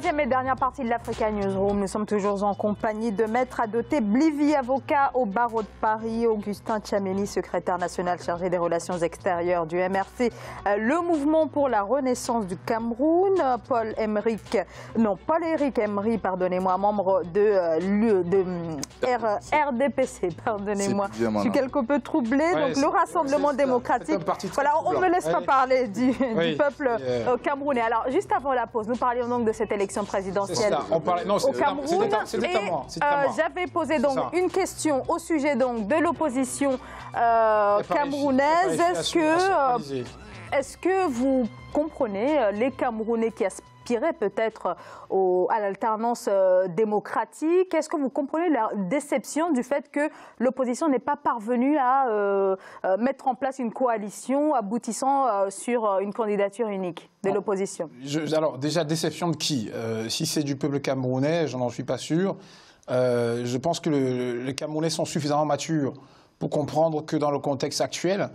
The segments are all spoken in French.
Troisième et dernière partie de l'Africa Newsroom. Nous sommes toujours en compagnie de Maître Adoté Blivy, avocat au barreau de Paris, Augustin Tchameney, secrétaire national chargé des relations extérieures du MRC, le mouvement pour la renaissance du Cameroun, Paul-Éric Emery, pardonnez-moi, membre de RDPC, pardonnez-moi. Je suis quelque peu troublé. Ouais, donc le Rassemblement démocratique. Voilà, on ne me laisse pas parler du peuple camerounais. Alors, juste avant la pause, nous parlions donc de cette élection présidentielle au Cameroun. J'avais posé donc une question au sujet donc de l'opposition camerounaise. Est-ce que vous comprenez les Camerounais qui aspiraient peut-être à l'alternance démocratique? Est-ce que vous comprenez la déception du fait que l'opposition n'est pas parvenue à mettre en place une coalition aboutissant sur une candidature unique de l'opposition? Alors déjà, déception de qui? Si c'est du peuple camerounais, je n'en suis pas sûr. Je pense que les Camerounais sont suffisamment matures pour comprendre que dans le contexte actuel,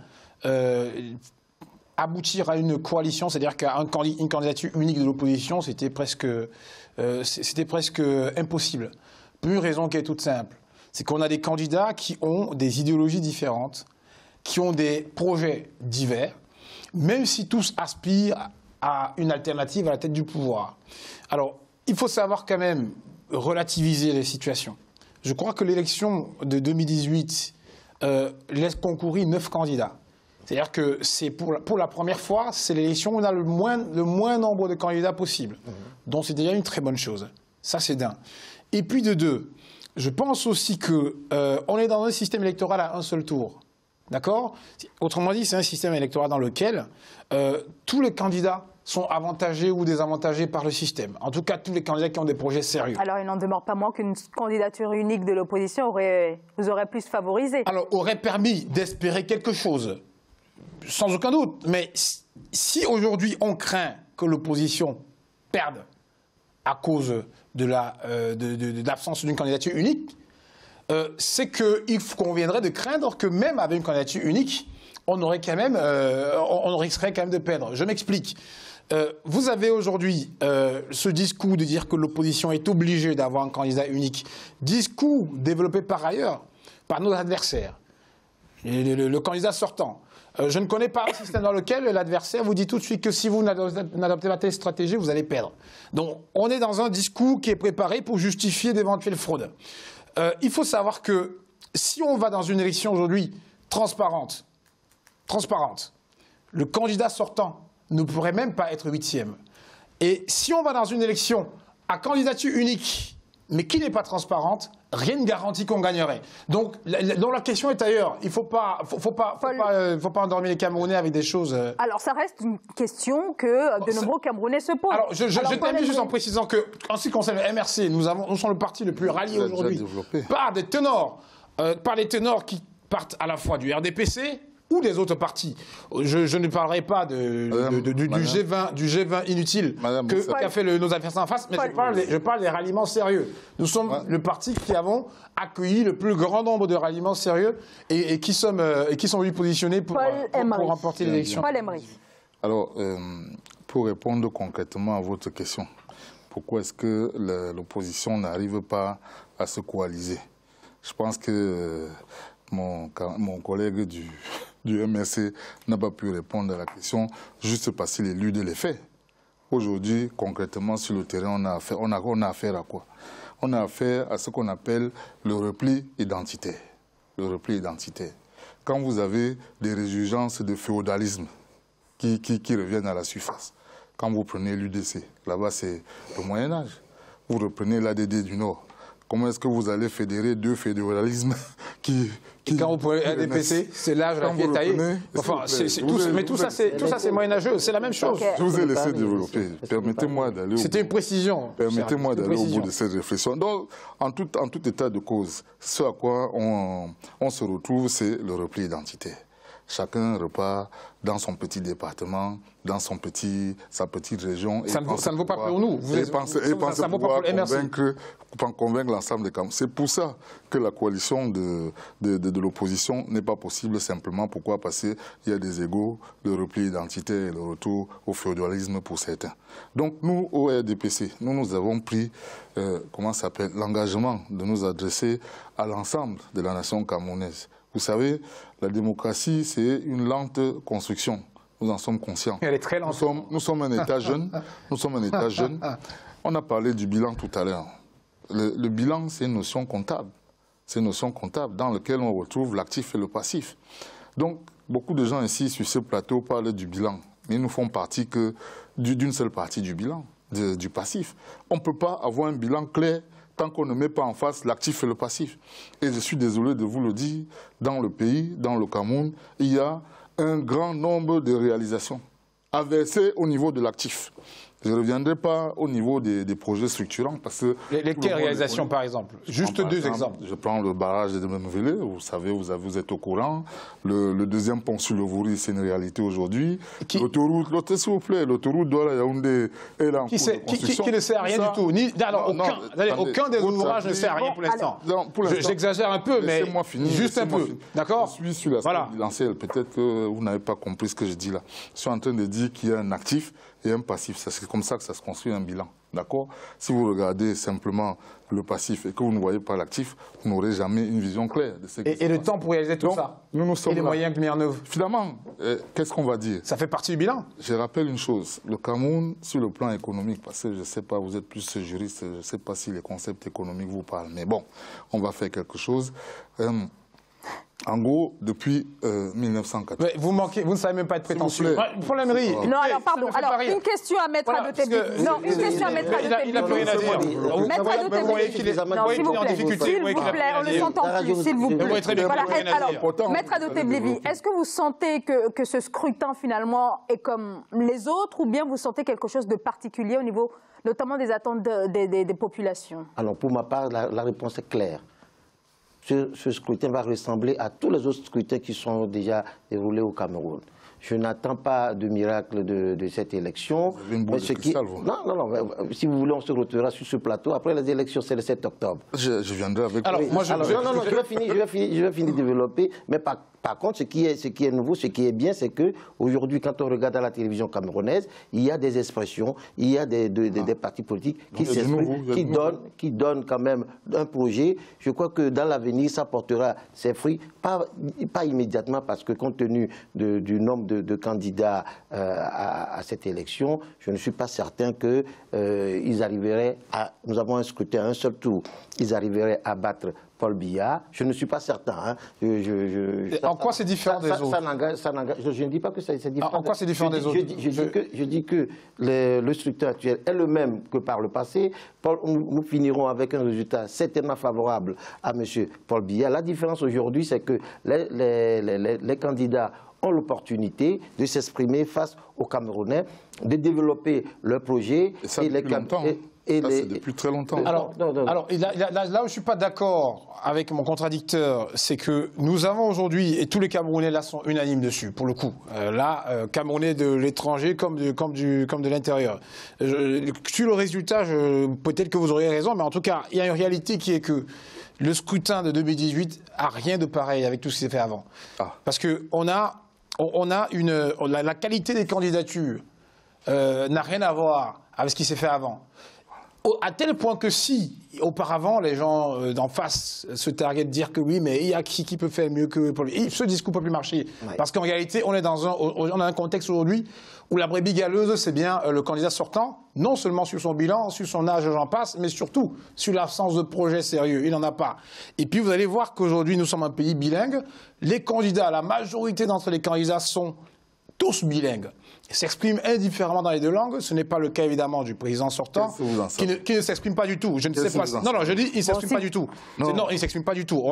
aboutir à une coalition, c'est-à-dire qu'à une candidature unique de l'opposition, c'était presque impossible. Pour une raison qui est toute simple, c'est qu'on a des candidats qui ont des idéologies différentes, qui ont des projets divers, même si tous aspirent à une alternative à la tête du pouvoir. Alors, il faut savoir quand même relativiser les situations. Je crois que l'élection de 2018 laisse concourir 9 candidats. C'est-à-dire que c'est pour la première fois, c'est l'élection où on a le moins nombre de candidats possible. Donc c'est déjà une très bonne chose. Ça, c'est d'un. Et puis de deux, je pense aussi qu'on est dans un système électoral à un seul tour. D'accord? Autrement dit, c'est un système électoral dans lequel tous les candidats sont avantagés ou désavantagés par le système. En tout cas, tous les candidats qui ont des projets sérieux. Alors, il n'en demeure pas moins qu'une candidature unique de l'opposition vous aurait plus favorisé. Alors, aurait permis d'espérer quelque chose. Sans aucun doute. Mais si aujourd'hui on craint que l'opposition perde à cause de l'absence d'une candidature unique, c'est qu'il conviendrait de craindre que même avec une candidature unique, on risquerait quand même de perdre. Je m'explique. Vous avez aujourd'hui ce discours de dire que l'opposition est obligée d'avoir un candidat unique. Discours développé par ailleurs par nos adversaires. Le candidat sortant. Je ne connais pas un système dans lequel l'adversaire vous dit tout de suite que si vous n'adoptez pas telle stratégie, vous allez perdre. Donc, on est dans un discours qui est préparé pour justifier d'éventuelles fraudes. Il faut savoir que si on va dans une élection aujourd'hui transparente, le candidat sortant ne pourrait même pas être 8e. Et si on va dans une élection à candidature unique, mais qui n'est pas transparente, rien ne garantit qu'on gagnerait. Donc la question est ailleurs. Il ne faut pas endormir les Camerounais avec des choses... Alors ça reste une question que de nombreux Camerounais se posent. Alors je termine juste en précisant que, en ce qui concerne le MRC, nous sommes le parti le plus rallié aujourd'hui par des ténors qui partent à la fois du RDPC ou des autres partis. Je ne parlerai pas du G20 inutile qu'a fait nos adversaires en face, mais je parle des ralliements sérieux. Nous sommes le parti qui avons accueilli le plus grand nombre de ralliements sérieux et qui sont venus positionnés pour remporter l'élection. Paul Emery. Alors, pour répondre concrètement à votre question, pourquoi est-ce que l'opposition n'arrive pas à se coaliser? Je pense que mon collègue du MRC n'a pas pu répondre à la question juste parce qu'il élude les faits. Aujourd'hui, concrètement, sur le terrain, on a affaire à quoi? On a affaire à ce qu'on appelle le repli identitaire. Le repli identitaire. Quand vous avez des résurgences de féodalisme qui reviennent à la surface, quand vous prenez l'UDC, là-bas c'est le Moyen-Âge, vous reprenez l'ADD du Nord, comment est-ce que vous allez fédérer deux fédéralismes quand vous prenez RDPC, c'est l'âge qui est taillé. Enfin, mais tout ça, c'est moyenâgeux. C'est la même chose. Je vous ai laissé développer. Permettez-moi d'aller au bout. C'était une précision. Permettez-moi d'aller au bout de cette réflexion. Donc, en tout état de cause, ce à quoi on se retrouve, c'est le repli identitaire. chacun repart dans son petit département, dans sa petite région. Ça ne vaut pas pour nous. Ça vaut pas pour le MRC. Convaincre l'ensemble des Camerounais. C'est pour ça que la coalition de l'opposition n'est pas possible simplement. Pourquoi? Parce qu'il y a des égos, le repli identitaire et le retour au féodalisme pour certains. Donc nous, au RDPC, nous avons pris l'engagement de nous adresser à l'ensemble de la nation camerounaise. Vous savez, la démocratie, c'est une lente construction. Nous en sommes conscients. Elle est très lente. Nous sommes un État jeune. Nous sommes un État jeune. On a parlé du bilan tout à l'heure. Le bilan, c'est une notion comptable. C'est une notion comptable dans laquelle on retrouve l'actif et le passif. Donc, beaucoup de gens ici, sur ce plateau, parlent du bilan. Mais nous font partie que d'une seule partie du bilan, du passif. On ne peut pas avoir un bilan clair tant qu'on ne met pas en face l'actif et le passif. Et je suis désolé de vous le dire, dans le pays, dans le Cameroun, il y a un grand nombre de réalisations à verser au niveau de l'actif. Je ne reviendrai pas au niveau des projets structurants parce que... Lesquelles réalisations, par exemple? Juste deux exemples. Je prends le barrage de Memvele, vous savez, vous êtes au courant. Le deuxième pont sur le Vouri, c'est une réalité aujourd'hui. L'autoroute, s'il vous plaît, l'autoroute Douala-Yaoundé est là en cours de construction. Qui ne sert à rien du tout. Aucun des ouvrages ne sert à rien pour l'instant. J'exagère un peu, mais juste un peu. D'accord? Je suis sur l'aspect bilanciel. Peut-être que vous n'avez pas compris ce que je dis là. Je suis en train de dire qu'il y a un actif et un passif. C'est comme ça que ça se construit un bilan. D'accord? Si vous regardez simplement le passif et que vous ne voyez pas l'actif, vous n'aurez jamais une vision claire de ce qui se passe. Et le temps pour réaliser tout ça? Nous sommes et les moyens que mis en œuvre? Finalement, qu'est-ce qu'on va dire? Ça fait partie du bilan? Je rappelle une chose. Le Cameroun, sur le plan économique, parce que je ne sais pas, vous êtes plus juriste, je ne sais pas si les concepts économiques vous parlent, mais bon, on va faire quelque chose. En gros, depuis 1980. Vous ne savez même pas être prétentieux. Problème Rie. Non, alors pardon. Alors, une question à mettre à Adoté Blivi. Non, une question à mettre à Adoté Blivi. Il n'a plus rien à dire. Mettre à Adoté Blivi. Non, s'il vous plaît, on ne s'entend plus, s'il vous plaît. Alors, Maître Adoté Blivi, est-ce que vous sentez que ce scrutin, finalement, est comme les autres, ou bien vous sentez quelque chose de particulier au niveau, notamment des attentes des populations? Alors, pour ma part, la réponse est claire. Ce scrutin va ressembler à tous les autres scrutins qui sont déjà déroulés au Cameroun. Je n'attends pas de miracle de cette élection. Vous avez une boule de cristal, vous. Non. Si vous voulez, on se retrouvera sur ce plateau. Après les élections, c'est le 7 octobre. Je viendrai avec vous. Je vais finir de développer. Mais par contre, ce qui est nouveau, ce qui est bien, c'est qu'aujourd'hui, quand on regarde à la télévision camerounaise, il y a des expressions, il y a des partis politiques qui s'expriment, qui donnent quand même un projet. Je crois que dans l'avenir, ça portera ses fruits, pas immédiatement, parce que compte tenu du nombre de candidats à cette élection, je ne suis pas certain qu'ils arriveraient à... Nous avons un scrutin à un seul tour. Ils arriveraient à battre Paul Biya. Je ne suis pas certain. En quoi c'est différent des autres? Je ne dis pas que c'est différent. En quoi c'est différent des autres? Je dis que le scrutin actuel est le même que par le passé. Nous finirons avec un résultat certainement favorable à M. Paul Biya. La différence aujourd'hui, c'est que les candidats ont l'opportunité de s'exprimer face aux Camerounais, de développer leur projet. Et ça, depuis longtemps. C'est depuis très longtemps. Alors, là où je ne suis pas d'accord avec mon contradicteur, c'est que nous avons aujourd'hui, et tous les Camerounais là sont unanimes dessus, pour le coup. Camerounais de l'étranger comme de l'intérieur. Sur le résultat, peut-être que vous auriez raison, mais en tout cas, il y a une réalité qui est que le scrutin de 2018 n'a rien de pareil avec tout ce qui s'est fait avant. Parce qu'on a la qualité des candidatures n'a rien à voir avec ce qui s'est fait avant. À tel point que si, auparavant, les gens d'en face se targuaient de dire que oui, mais il y a qui peut faire mieux que Paul Biya. Ce discours ne peut plus marcher. Ouais. Parce qu'en réalité, on a un contexte aujourd'hui où la brebis galeuse, c'est bien le candidat sortant, non seulement sur son bilan, sur son âge, j'en passe, mais surtout sur l'absence de projet sérieux. Il n'en a pas. Et puis vous allez voir qu'aujourd'hui, nous sommes un pays bilingue. Les candidats, la majorité d'entre les candidats sont tous bilingues, s'expriment indifféremment dans les deux langues. Ce n'est pas le cas évidemment du président sortant, qui ne s'exprime pas du tout. Je ne sais pas. Non, non, je dis, il ne s'exprime pas du tout. Non, il ne s'exprime pas du tout.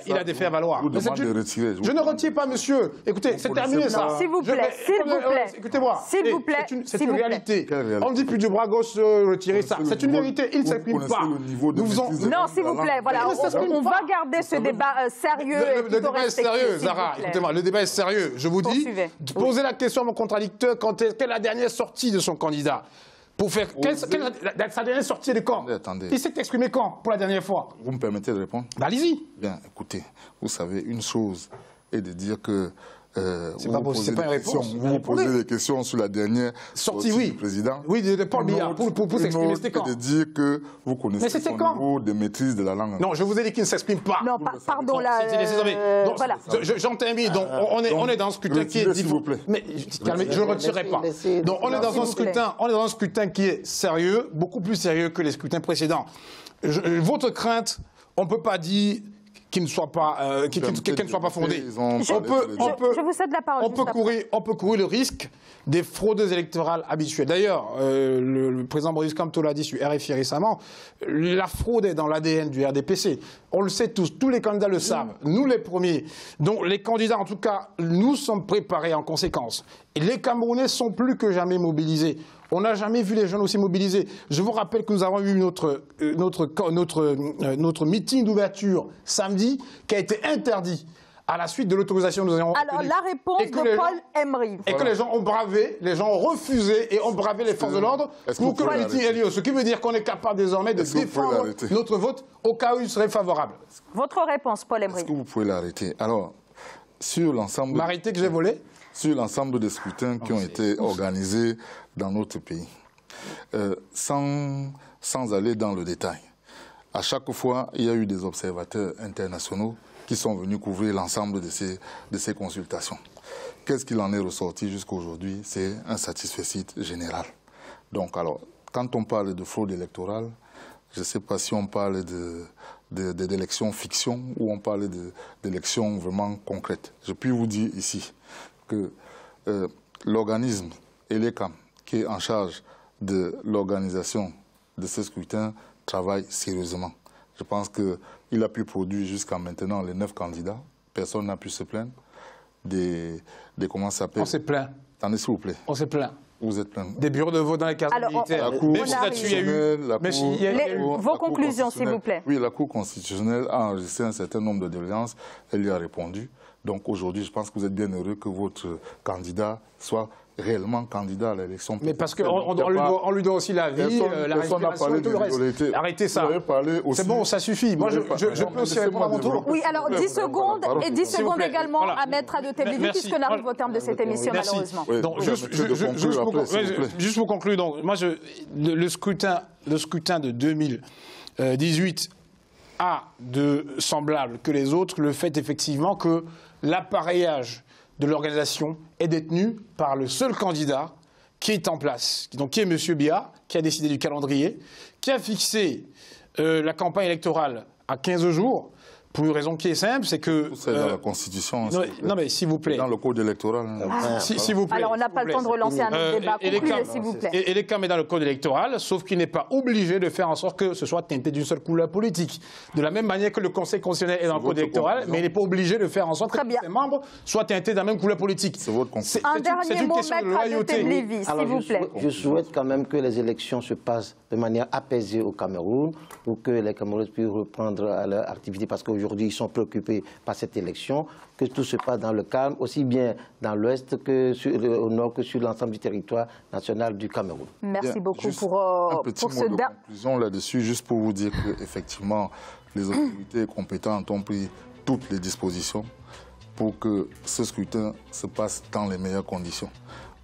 Il a des faits à valoir. Je ne retire pas, monsieur. Écoutez, c'est terminé ça. S'il vous plaît, s'il vous plaît. Écoutez-moi. S'il vous plaît. C'est une réalité. On dit plus du bras gauche retirer ça. C'est une vérité. Il ne s'exprime pas. Non, s'il vous plaît. Voilà, on va garder ce débat sérieux. Le débat est sérieux, Zahra. Écoutez-moi, le débat est sérieux. Je vous dis, posez la question à mon contradicteur quelle est la dernière sortie de son candidat pour faire sa dernière sortie de quand? Attendez. Il s'est exprimé quand pour la dernière fois? Vous me permettez de répondre? Allez-y. Bien, écoutez, vous savez, une chose est de dire que vous posez des questions sur la dernière sortie du président. Oui, de Paul Biya, pour s'exprimer, c'était quand? De dire que vous connaissez son niveau de maîtrise de la langue. Non, je vous ai dit qu'il ne s'exprime pas. Non, pardon, là... Voilà. J'entends bien, donc on est dans un scrutin qui est... S'il vous plaît. Mais je ne retirerai pas. Donc on est dans un scrutin qui est sérieux, beaucoup plus sérieux que les scrutins précédents. Votre crainte, on ne peut pas dire... qu'elle ne soit pas fondée. Je vous cède la parole. On peut courir le risque des fraudeuses électorales habituelles. D'ailleurs, le président Boris Kamto l'a dit sur RFI récemment, la fraude est dans l'ADN du RDPC. On le sait tous les candidats le savent, nous les premiers. Donc les candidats, en tout cas, nous sommes préparés en conséquence. Et les Camerounais sont plus que jamais mobilisés. On n'a jamais vu les jeunes aussi mobilisés. Je vous rappelle que nous avons eu notre meeting d'ouverture samedi qui a été interdit à la suite de l'autorisation que nous avons obtenue. Alors la réponse de Paul Emery. Et que les gens ont bravé, les gens ont refusé et ont bravé les forces de l'ordre pour que le meeting ait lieu. Ce qui veut dire qu'on est capable désormais de défendre notre vote au cas où il serait favorable. Votre réponse, Paul Emery. Est-ce que vous pouvez l'arrêter? Alors, sur l'ensemble... M'arrêter que j'ai volé? Sur l'ensemble des scrutins qui ont été organisés dans notre pays, sans aller dans le détail. À chaque fois, il y a eu des observateurs internationaux qui sont venus couvrir l'ensemble de ces consultations. Qu'est-ce qu'il en est ressorti jusqu'à aujourd'hui? C'est un satisfecit général. Donc, alors, quand on parle de fraude électorale, je ne sais pas si on parle d'élections fiction ou on parle d'élections vraiment concrètes. Je puis vous dire ici que l'organisme ELECAM, qui est en charge de l'organisation de ce scrutin, travaille sérieusement. Je pense qu'il a pu produire jusqu'à maintenant les 9 candidats. Personne n'a pu se plaindre. Comment ça s'appelle? On s'est plaint. Attendez, s'il vous plaît. On s'est plaint. Vous êtes plaint. Des bureaux de vote dans les cases militaires. Vos conclusions, s'il vous plaît. Oui, la Cour constitutionnelle a enregistré un certain nombre de doléances. Elle lui a répondu. Donc aujourd'hui, je pense que vous êtes bien heureux que votre candidat soit réellement candidat à l'élection. Mais parce qu'on lui doit aussi la vie, la respiration et tout le reste. Arrêtez ça. C'est bon, ça suffit. Moi, je peux aussi répondre à mon tour. Oui, alors 10 secondes et 10 secondes également à mettre à Maître Adoté, puisqu'on arrive au terme de cette émission, malheureusement. Donc, juste pour conclure, donc, moi, le scrutin de 2018 a de semblable que les autres le fait effectivement que l'appareillage de l'organisation est détenu par le seul candidat qui est en place, donc qui est M. Biya, qui a décidé du calendrier, qui a fixé la campagne électorale à 15 jours, pour une raison qui est simple, c'est que... C'est dans la Constitution. Non, mais s'il vous plaît. Dans le code électoral. S'il vous plaît. Alors, on n'a pas le temps de relancer un autre débat. Concluez, s'il vous plaît. Et l'ELECAM est dans le code électoral, sauf qu'il n'est pas obligé de faire en sorte que ce soit teinté d'une seule couleur politique. De la même manière que le Conseil constitutionnel est dans le code électoral, mais il n'est pas obligé de faire en sorte que ses membres soient teintés de la même couleur politique. C'est votre conclusion. Un dernier mot, Maître Adoté Blivi, s'il vous plaît. Je souhaite quand même que les élections se passent de manière apaisée au Cameroun, pour que les Camerounais puissent reprendre leur activité, parce qu'aujourd'hui, ils sont préoccupés par cette élection, que tout se passe dans le calme, aussi bien dans l'ouest au nord que sur l'ensemble du territoire national du Cameroun. Merci beaucoup pour un petit mot de conclusion là-dessus, juste pour vous dire qu'effectivement, les autorités compétentes ont pris toutes les dispositions pour que ce scrutin se passe dans les meilleures conditions.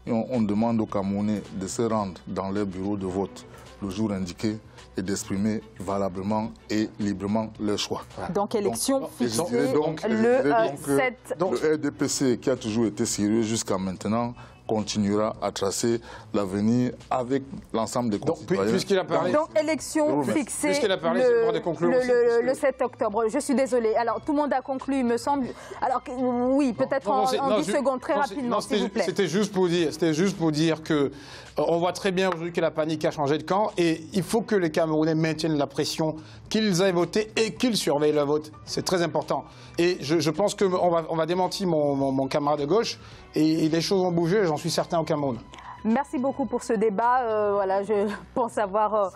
Et on demande aux Camerounais de se rendre dans leur bureau de vote le jour indiqué et d'exprimer valablement et librement leur choix. Donc, élection fixée le 7... Le RDPC, qui a toujours été sérieux jusqu'à maintenant, continuera à tracer l'avenir avec l'ensemble des concitoyens. Puisqu'il a parlé... Donc, élection fixée Puisqu'il a parlé, c'est le droit de conclure aussi, le 7 octobre. Je suis désolée. Alors, tout le monde a conclu, il me semble. Alors, oui, peut-être en 10 secondes, très rapidement, s'il vous plaît. C'était juste pour dire que on voit très bien aujourd'hui que la panique a changé de camp et il faut que les Camerounais maintiennent la pression, qu'ils aient voté et qu'ils surveillent le vote. C'est très important. Et je pense qu'on va démentir mon camarade de gauche et les choses ont bougé, j'en suis certain, au Cameroun. Merci beaucoup pour ce débat. Voilà, je pense avoir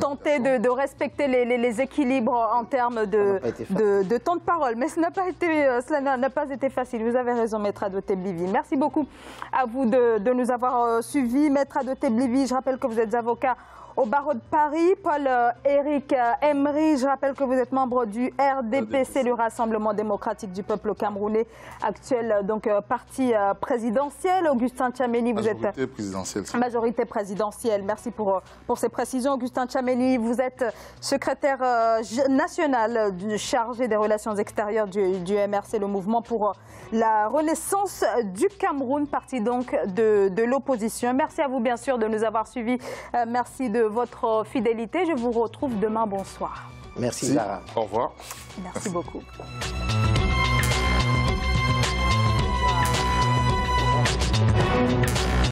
tenté de respecter les équilibres en termes de temps de parole. Mais cela n'a pas été facile. Vous avez raison, Maître Adoté Blivi. Merci beaucoup à vous de nous avoir suivis. Maître Adoté Blivi, je rappelle que vous êtes avocat au barreau de Paris. Paul-Éric Emery, je rappelle que vous êtes membre du RDPC, le Rassemblement démocratique du peuple camerounais, actuel donc parti présidentiel. Augustin Tchamenei, vous êtes majorité présidentielle. Merci pour ces précisions. Augustin Tchamenei, vous êtes secrétaire national chargé des relations extérieures du MRC, le mouvement pour la renaissance du Cameroun, parti donc de l'opposition. Merci à vous bien sûr de nous avoir suivis. Merci de votre fidélité. Je vous retrouve demain. Bonsoir. Merci, Zara. Au revoir. Merci beaucoup.